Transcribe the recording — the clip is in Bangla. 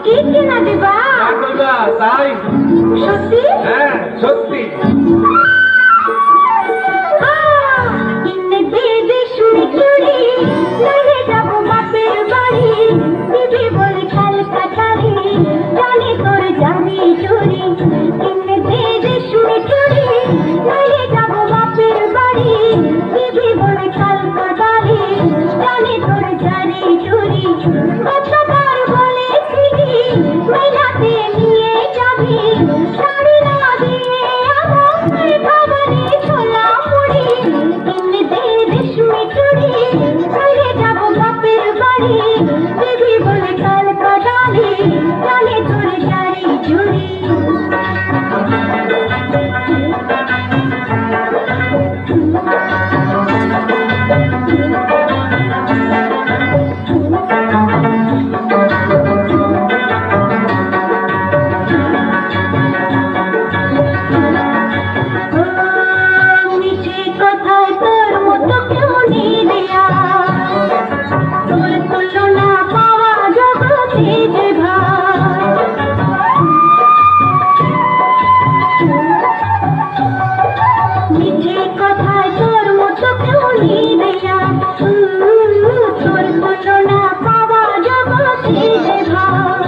কি কিনা দিবা? তাই সত্যি? হ্যাঁ সত্যি। কিনে দে রেশমি চুড়ি, নইলে যাবো বাপের বাড়ি। দিবি বলে কাল কাটারি, জানে তোর জানি চুরি। কিনে দে রেশমি চুড়ি, নইলে যাবো বাপের বাড়ি। দিবি বলে কাল কাটারি, জানে তোর জানি চুরি। কতবার বলেছিলি মেলাতে নিয়ে যাবি, শাড়ি না দিয়ে আমায় খাবারে ছোলা মুড়ি। কিনে দে রেশমি চুড়ি, নইলে যাবো বাপের বাড়ি। দিবি বলে কাল কাটারি, জানে তোর জানি চুরি। মিছে কথায় তোর মতো কেউ নেই দেয়া, তোর তুলনা পাওয়া জগতে যে ভার। মিছে কথায় তোর মতো কেউ নেই দেয়া, তোর তুলনা পাওয়া জগতে যে ভার।